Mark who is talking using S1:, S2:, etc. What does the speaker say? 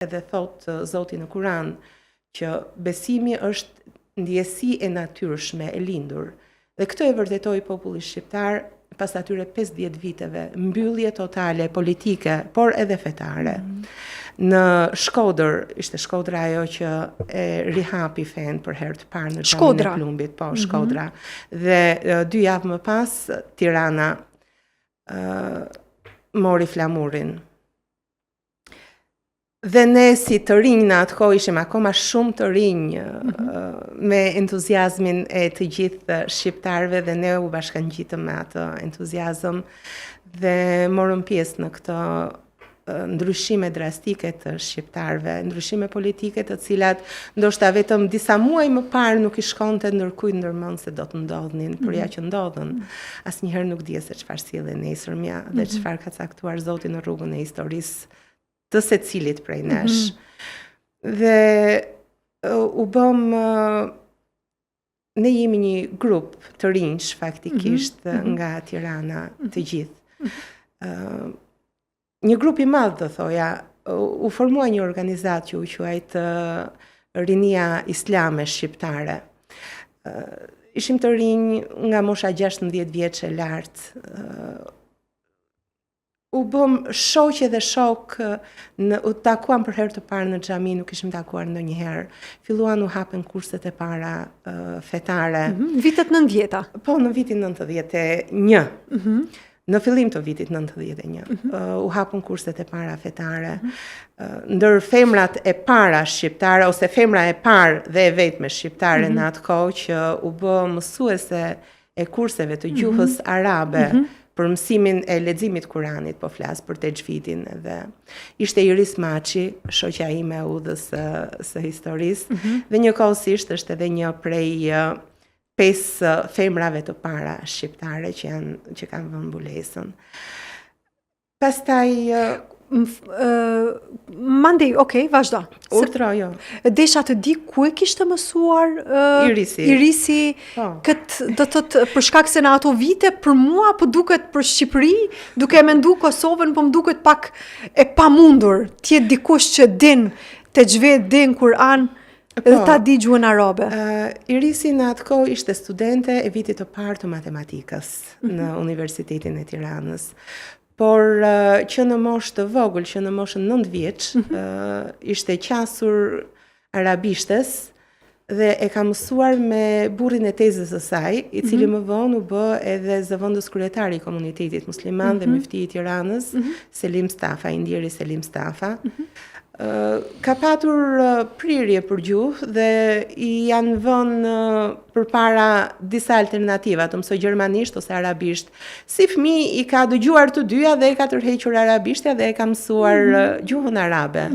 S1: edhe thot Zoti në Kuran që besimi është ndjesi e natyrshme e lindur. Dhe këtë e vërtetoi populli shqiptar pas atyre 50 viteve mbyllje totale politike, por edhe fetare. Në Shkodër, ishte Shkodra ajo që e rihapi fen për herë të parë në xhamin e Plumbit, po Shkodra. Dhe 2 javë më pas Tirana mori flamurin. Dhe ne si të rinj në atë kohë ishim akoma shumë të rinj me entuziazmin e të gjithë shqiptarëve dhe ne u bashkangjitëm me atë entuziazëm dhe morëm pjesë në këto ndryshime drastike të shqiptarëve, ndryshime politike të cilat ndoshta vetëm disa muaj më parë nuk I shkonte ndërkujt ndërmend se do të ndodhnin, por ja që ndodhen. Asnjëherë nuk dije se çfarë sillen nesërmja dhe çfarë ka caktuar Zoti në rrugën e historisë të secilit prej nesh. Dhe u bëm, ne jemi një grup të rinj faktikisht nga Tirana të gjithë. Një grup I madh do thoja, u formua një organizatë që u quajt Rinia Islame Shqiptare. Ishim të rinj nga mosha 16 vjeç e lartë. U bëm shoqe dhe shok, u takuam për herë të parë në xhami, nuk ishim takuar ndonjëherë. Filluan u hapen kurset e para fetare.
S2: Vitet 90-ta.
S1: Po, në vitin 91. Në fillim të vitit 91. U hapën kurset e para fetare. Ndër femrat e para shqiptare, ose femra e parë dhe e vetme shqiptare në atë kohë që u bë mësuese e kurseve të gjuhës arabe, për mësimin e leximit Kuranit, po flas për Texhvidin dhe ishte Iris Maçi, shoqja ime e udhës së historisë, dhe njëkohësisht është edhe një prej 5 femrave të para shqiptare që kanë vënë mbulesën. Pastaj
S2: Mandej, okay, vazhdo.
S1: Urdhro, jo.
S2: Desha të di ku e kishte mësuar
S1: Irisi
S2: këtë, do të thotë për shkak se në ato vite për mua po duket për Shqipëri, duke e mendu Kosovën, po më duket pak e pamundur të jetë dikush që din Texhvid, din Kur'an dhe ta di gjuhën arabe.
S1: Irisi në atë kohë ishte studente e vitit të parë të matematikës në Universitetin e Tiranës. Por që në moshë të vogël, që në moshën 9 vjeç, ishte qasur arabishtes dhe e ka mësuar me burrin e tezës së saj, I cili më vonë u bë edhe zëvendës kryetari I komunitetit musliman dhe mufti I Tiranës, Selim Stafa, Indieri Selim Stafa. Ka patur prirje për gjuhë dhe I janë vënë përpara disa alternativa, të mësoj gjermanisht ose arabisht. Si fëmijë I ka dëgjuar të dyja dhe e ka tërhequr arabishtja dhe e ka mësuar gjuhën arabe.